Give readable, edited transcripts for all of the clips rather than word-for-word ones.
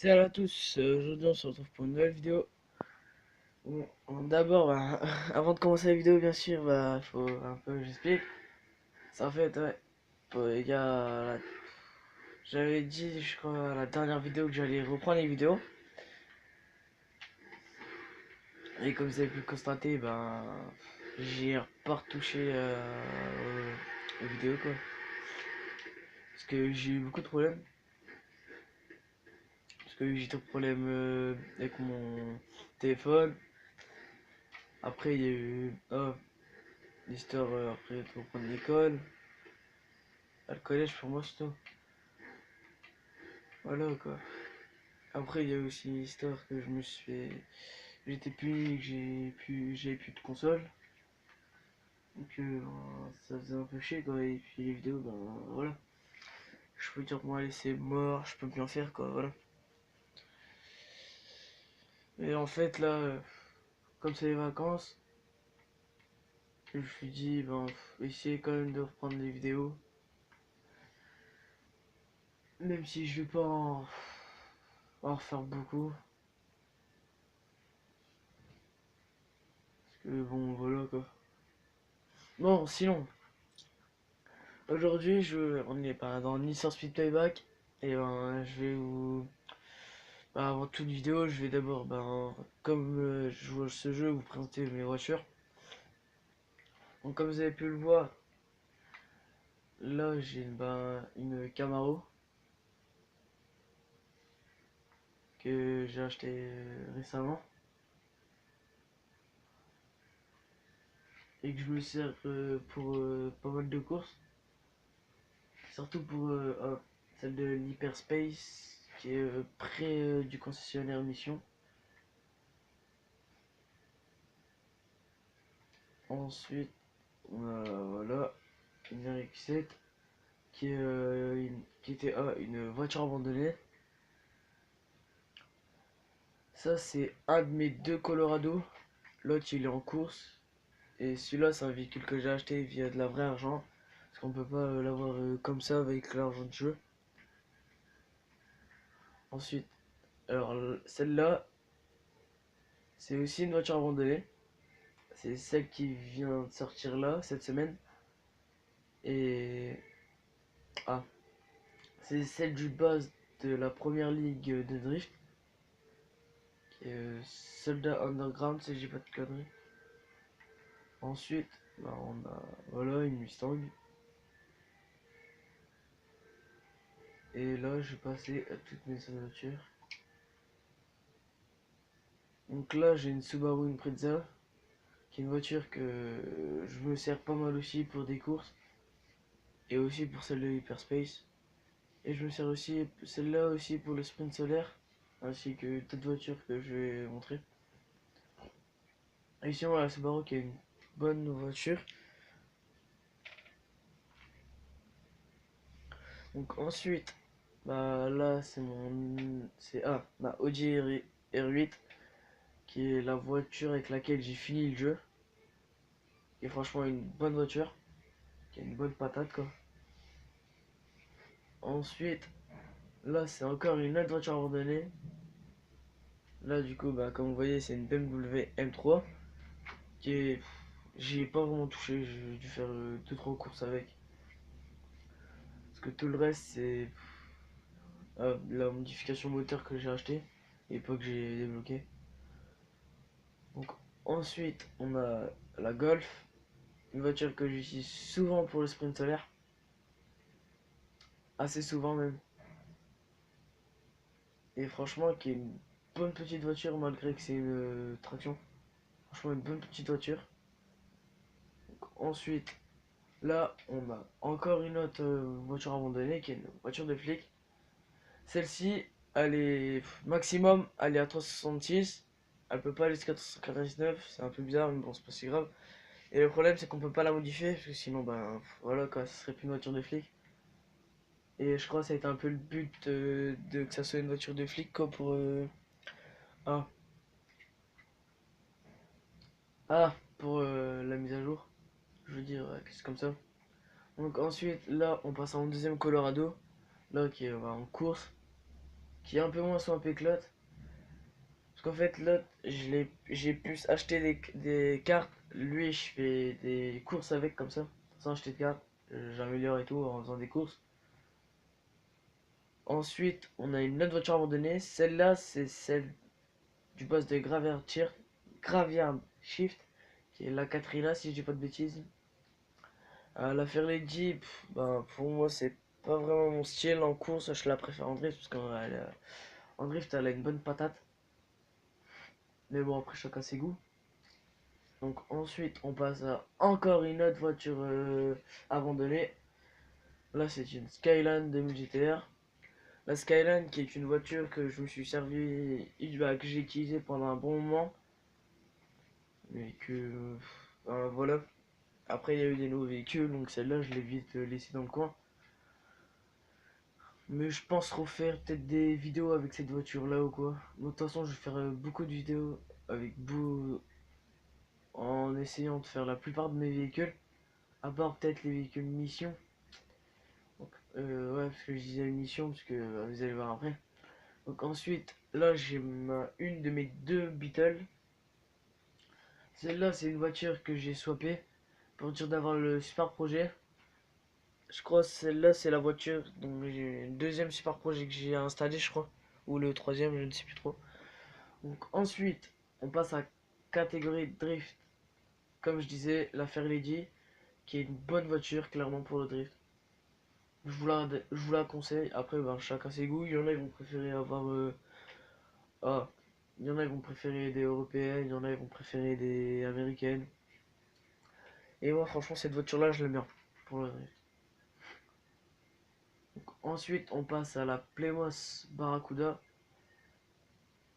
Salut à tous, aujourd'hui on se retrouve pour une nouvelle vidéo. D'abord, avant de commencer la vidéo, bien sûr, faut un peu j'explique. C'est en fait, ouais, il y a, j'avais dit, je crois, à la dernière vidéo que j'allais reprendre les vidéos. Et comme vous avez pu le constater, j'ai pas retouché aux vidéos quoi. Parce que j'ai eu beaucoup de problèmes. Parce que j'ai trop de problèmes avec mon téléphone. Après, il y a eu l'histoire après de reprendre l'école. Le collège pour moi c'est tout. Voilà quoi. Après il y a aussi l'histoire que je me suis fait. J'étais puni, que j'avais plus de console. Donc ça faisait un peu chier quoi. Et puis les vidéos, voilà. Je peux dire moi c'est mort, je peux plus en faire quoi, voilà. Et en fait là, comme c'est les vacances, je me suis dit essayer quand même de reprendre les vidéos. Même si je vais pas en refaire beaucoup. Parce que bon voilà quoi. Bon sinon. Aujourd'hui, on est pas dans Need for Speed Payback et je vais vous, avant toute vidéo, je vais d'abord, comme je joue à ce jeu, vous présenter mes voitures. Donc comme vous avez pu le voir, là j'ai une Camaro que j'ai acheté récemment et que je me sers pour pas mal de courses, surtout pour celle de l'Hyperspace qui est près du concessionnaire Mission. Ensuite, voilà, une RX-7 qui était une voiture abandonnée. Ça, c'est un de mes deux Colorado. L'autre, il est en course. Et celui-là, c'est un véhicule que j'ai acheté via de la vraie argent. Parce qu'on peut pas l'avoir comme ça avec l'argent de jeu. Ensuite, alors celle-là, c'est aussi une voiture abandonnée. C'est celle qui vient de sortir là, cette semaine. Et. Ah, c'est celle du base de la première ligue de drift. Qui est Soldat Underground, si j'ai pas de conneries. Ensuite, on a voilà une Mustang. Et là, je vais passer à toutes mes autres voitures. Donc là, j'ai une Subaru Impreza, qui est une voiture que je me sers pas mal aussi pour des courses. Et aussi pour celle de Hyperspace. Et je me sers aussi celle-là aussi pour le sprint solaire. Ainsi que d'autres voitures que je vais montrer. Et ici, on a la Subaru qui est une bonne voiture. Donc ensuite, là c'est ma Audi R8 qui est la voiture avec laquelle j'ai fini le jeu. Qui est franchement une bonne voiture, qui a une bonne patate quoi. Ensuite, là c'est encore une autre voiture abandonnée. Là du coup, comme vous voyez, c'est une BMW M3 qui est, j'y ai pas vraiment touché, j'ai dû faire 2-3 courses avec. Parce que tout le reste c'est la modification moteur que j'ai acheté et pas que j'ai débloqué. Donc ensuite, on a la Golf, une voiture que j'utilise souvent pour le sprint solaire, assez souvent même. Et franchement, qui est une bonne petite voiture malgré que c'est une traction. Franchement, une bonne petite voiture. Donc, ensuite, là, on a encore une autre voiture abandonnée qui est une voiture de flic. Celle-ci, elle est maximum, elle est à 366. Elle peut pas aller jusqu'à 399, c'est un peu bizarre, mais bon, c'est pas si grave. Et le problème, c'est qu'on peut pas la modifier, parce que sinon, voilà quoi, ce serait plus une voiture de flic. Et je crois que ça a été un peu le but de que ça soit une voiture de flic, quoi, pour. Ah, pour la mise à jour. Je veux dire, quelque chose comme ça. Donc ensuite, là, on passe en deuxième Colorado, là, qui est en course. qui est un peu moins swampé que l'autre. Parce qu'en fait, l'autre, j'ai pu acheter des cartes. Lui, je fais des courses avec comme ça, sans acheter de cartes. J'améliore et tout en faisant des courses. Ensuite, on a une autre voiture abandonnée. Celle-là, c'est celle du boss de Graveyard Shift, qui est la Katrina, si je dis pas de bêtises. La Fairlady, ben, pour moi, c'est pas vraiment mon style en course. Je la préfère en drift, parce qu'en drift, elle a une bonne patate. Mais bon, après, chacun ses goûts. Donc ensuite, on passe à encore une autre voiture abandonnée. Là, c'est une Skyline 2000 GTR. La Skyline, qui est une voiture que je me suis servi, bah, que j'ai utilisée pendant un bon moment. Mais que, voilà. Après, il y a eu des nouveaux véhicules, donc celle-là, je l'ai vite laissée dans le coin. Mais je pense refaire peut-être des vidéos avec cette voiture-là ou quoi. De toute façon, je vais faire beaucoup de vidéos avec en essayant de faire la plupart de mes véhicules. À part peut-être les véhicules mission. Donc, ouais, parce que je disais mission, parce que vous allez voir après. Donc ensuite, là j'ai une de mes deux Beetles. Celle-là, c'est une voiture que j'ai swappée pour dire d'avoir le super projet. Je crois que celle-là, c'est la voiture dont j'ai le deuxième super projet que j'ai installé, je crois. Ou le troisième, je ne sais plus trop. Donc ensuite, on passe à catégorie drift. Comme je disais, la Fairlady, qui est une bonne voiture, clairement, pour le drift. Je vous la conseille. Après, ben, chacun ses goûts. Il y en a, ils vont préférer avoir. Ah, il y en a, ils vont préférer des européennes. Il y en a, ils vont préférer des américaines. Et moi, franchement, cette voiture-là, je l'aime bien. Pour le drift. Donc, ensuite, on passe à la Plymouth Barracuda,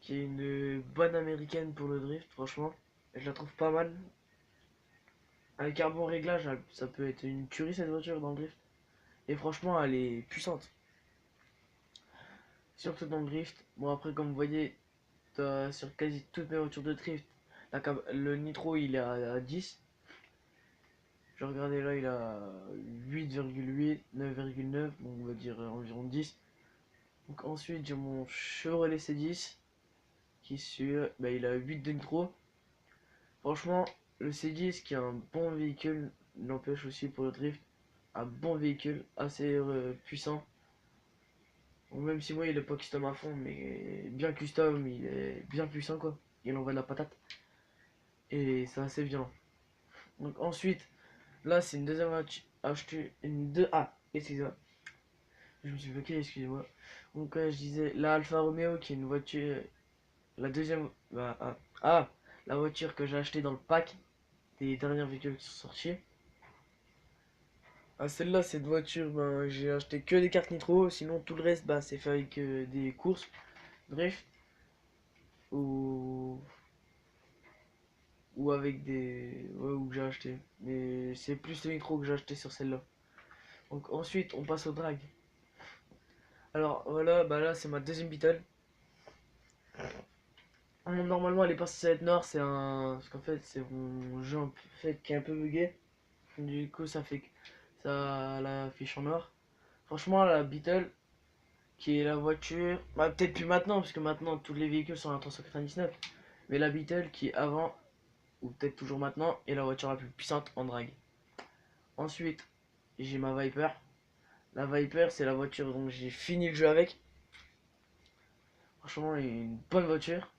qui est une bonne américaine pour le drift, franchement. Je la trouve pas mal. Avec un bon réglage, ça peut être une tuerie cette voiture dans le drift. Et franchement, elle est puissante. Surtout dans le drift. Bon, après, comme vous voyez, sur quasi toutes mes voitures de drift, le nitro il est à 10. Je regardais là, il a 8,8, 9,9, bon, on va dire environ 10. Donc ensuite, j'ai mon Chevrolet C10 qui bah, il a 8 de nitro. Franchement, le C10 qui est un bon véhicule, n'empêche aussi pour le drift, un bon véhicule assez puissant. Bon, même si moi il est pas custom à fond, mais bien custom, il est bien puissant quoi. Il envoie de la patate. Et c'est assez violent. Donc ensuite, là c'est une deuxième voiture achetée. Excusez-moi. Je me suis bloqué, excusez-moi. Donc je disais la Alfa Romeo qui est une voiture. La deuxième. La voiture que j'ai achetée dans le pack des derniers véhicules qui sont sortis. Ah, celle-là, cette voiture, ben, j'ai acheté que des cartes nitro, sinon tout le reste, bah, c'est fait avec des courses, drift, ou, ou avec des. Ouais, ou que j'ai acheté. Mais c'est plus le nitro que j'ai acheté sur celle-là. Donc ensuite, on passe au drag. Alors voilà, bah là, c'est ma deuxième Beetle. Normalement, elle est pas censée être noire, c'est un. Parce qu'en fait, c'est mon jeu en fait, qui est un peu bugué. Du coup, ça fait que ça l'affiche en noir. Franchement, la Beetle, qui est la voiture. Bah, peut-être plus maintenant, parce que maintenant tous les véhicules sont à 399. Mais la Beetle, qui avant, ou peut-être toujours maintenant, est la voiture la plus puissante en drag. Ensuite, j'ai ma Viper. La Viper, c'est la voiture dont j'ai fini le jeu avec. Franchement, elle est une bonne voiture,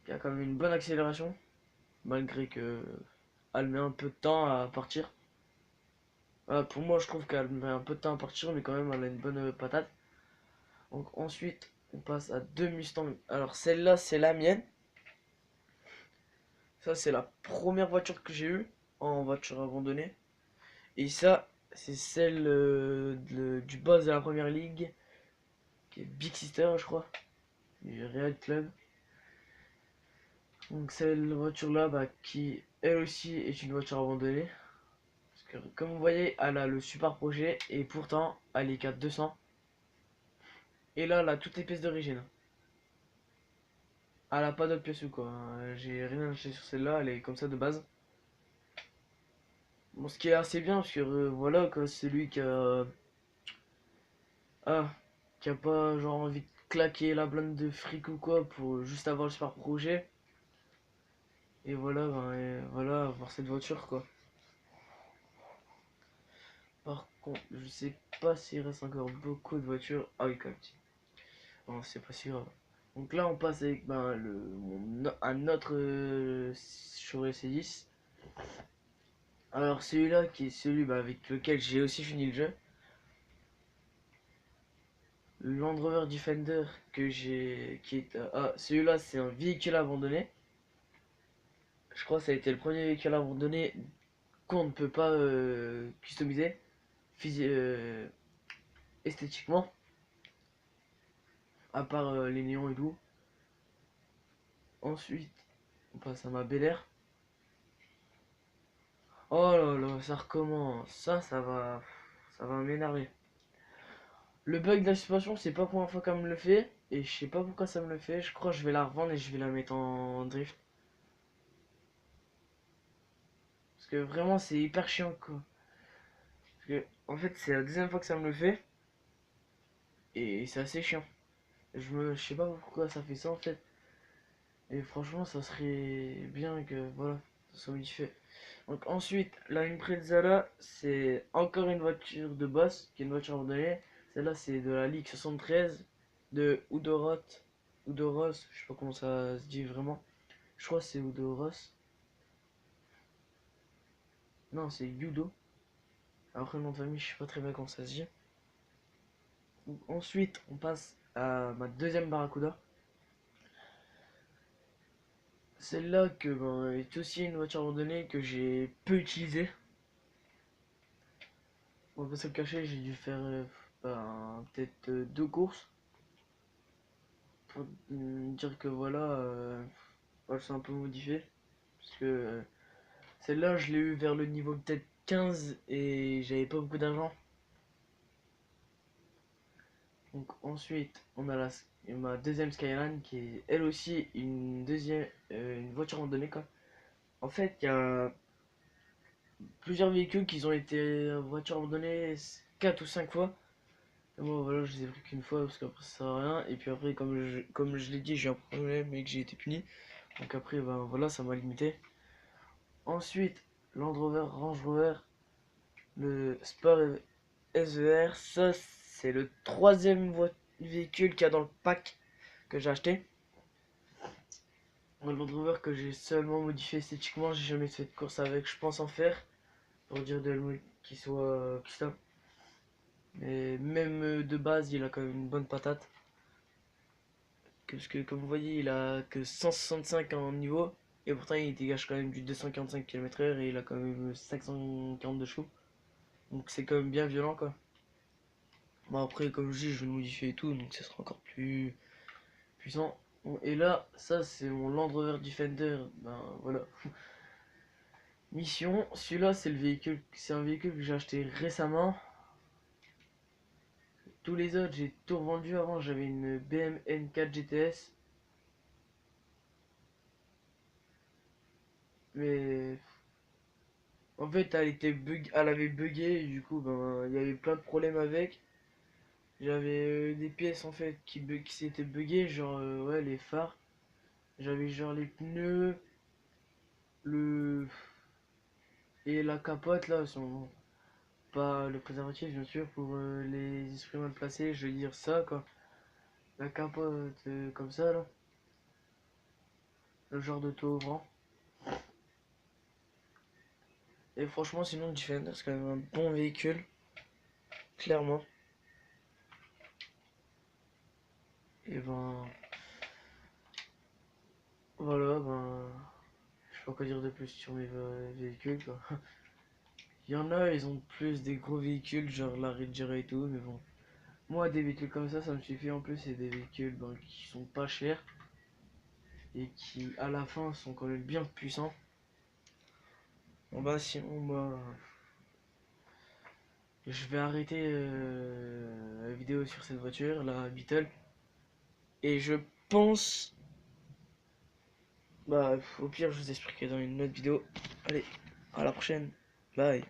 qui a quand même une bonne accélération, malgré que elle met un peu de temps à partir. Pour moi, je trouve qu'elle met un peu de temps à partir, mais quand même, elle a une bonne patate. Donc ensuite, on passe à deux Mustangs. Alors celle-là, c'est la mienne. Ça, c'est la première voiture que j'ai eue en voiture abandonnée. Et ça, c'est celle du boss de la première ligue, qui est Big Sister, je crois, du Real Club. Donc, cette voiture-là, bah, qui elle aussi est une voiture abandonnée. Parce que, comme vous voyez, elle a le super projet et pourtant, elle est qu'à 200. Et là, elle a toutes les pièces d'origine. Elle a pas d'autres pièces ou quoi. J'ai rien acheté sur celle-là, elle est comme ça de base. Bon, ce qui est assez bien, parce que voilà, c'est lui qui a. Ah, qui a pas genre envie de claquer la blinde de fric ou quoi pour juste avoir le super projet. Et voilà, voilà, avoir cette voiture quoi. Par contre, je sais pas s'il reste encore beaucoup de voitures. Ah oui, quand même. Bon, c'est pas si grave. Donc là, on passe avec un autre Chevrolet C10. Alors celui-là qui est celui avec lequel j'ai aussi fini le jeu. Le Land Rover Defender que j'ai, qui est, ah, celui-là c'est un véhicule abandonné. Je crois que ça a été le premier véhicule abandonné qu'on ne peut pas customiser esthétiquement, à part les néons et tout. Ensuite, on passe à ma Bel Air. Oh là là, ça recommence. Ça va m'énerver. Le bug de la suspension, c'est pas la première fois qu'elle me le fait. Et je sais pas pourquoi ça me le fait. Je crois que je vais la revendre et je vais la mettre en drift. Parce que vraiment, c'est hyper chiant quoi. Parce que, en fait, c'est la deuxième fois que ça me le fait. Et c'est assez chiant. Je sais pas pourquoi ça fait ça en fait. Et franchement, ça serait bien que voilà, ça soit modifié. Donc ensuite, la Impreza là, c'est encore une voiture de boss, qui est une voiture abandonnée. Celle-là, c'est de la Ligue 73 de Udoros. Udoros, je sais pas comment ça se dit vraiment. Je crois que c'est Udoros. Non, c'est Yudo. Après le nom de famille, je sais pas très bien comment ça se dit. Donc, ensuite, on passe à ma deuxième Barracuda. Celle-là que est aussi une voiture abandonnée que j'ai peu utilisée. On va pas se le cacher, j'ai dû faire peut-être deux courses pour dire que voilà, elle s'est un peu modifiée. Parce que celle-là, je l'ai eu vers le niveau peut-être 15 et j'avais pas beaucoup d'argent. Donc ensuite, on a ma deuxième Skyline qui est elle aussi une voiture abandonnée quoi. En fait, il y a plusieurs véhicules qui ont été voitures abandonnées 4 ou 5 fois. Et moi voilà, je les ai pris qu'une fois parce qu'après ça sert à rien. Et puis après, comme je l'ai dit, j'ai un problème et que j'ai été puni. Donc après, ben voilà, ça m'a limité. Ensuite, Land Rover, Range Rover, le Sport SER. Ça, c'est le troisième véhicule qu'il y a dans le pack que j'ai acheté. Un Land Rover que j'ai seulement modifié esthétiquement. J'ai jamais fait de course avec. Je pense en faire pour dire qu'il soit custom. Mais même de base, il a quand même une bonne patate. Parce que comme vous voyez, il a que 165 en niveau. Et pourtant, il dégage quand même du 245 km/h et il a quand même 542 chevaux. Donc c'est quand même bien violent quoi. Bon après, comme je dis, je vais le modifier et tout, donc ça sera encore plus puissant. Bon, et là, ça c'est mon Land Rover Defender. Ben voilà. Mission. Celui-là, c'est un véhicule que j'ai acheté récemment. Tous les autres, j'ai tout revendu. Avant, j'avais une BM N4 GTS. Mais en fait, elle avait bugué. Et du coup, ben, il y avait plein de problèmes avec. J'avais des pièces en fait qui s'étaient buggées, genre ouais, les phares. J'avais genre les pneus, le et la capote là, sont pas le préservatif bien sûr pour les esprits mal placés, je veux dire ça quoi. La capote comme ça là, le genre de taux ouvrant. Et franchement, sinon, Defender, c'est quand même un bon véhicule, clairement. Et ben, voilà, ben, je sais pas quoi dire de plus sur mes véhicules, quoi. Il y en a, ils ont plus des gros véhicules, genre la Ranger et tout, mais bon. Moi, des véhicules comme ça me suffit. En plus, c'est des véhicules ben, qui sont pas chers et qui, à la fin, sont quand même bien puissants. Bon, bah, sinon, moi, je vais arrêter la vidéo sur cette voiture, la Beetle. Et je pense. Bah, au pire, je vous expliquerai dans une autre vidéo. Allez, à la prochaine. Bye.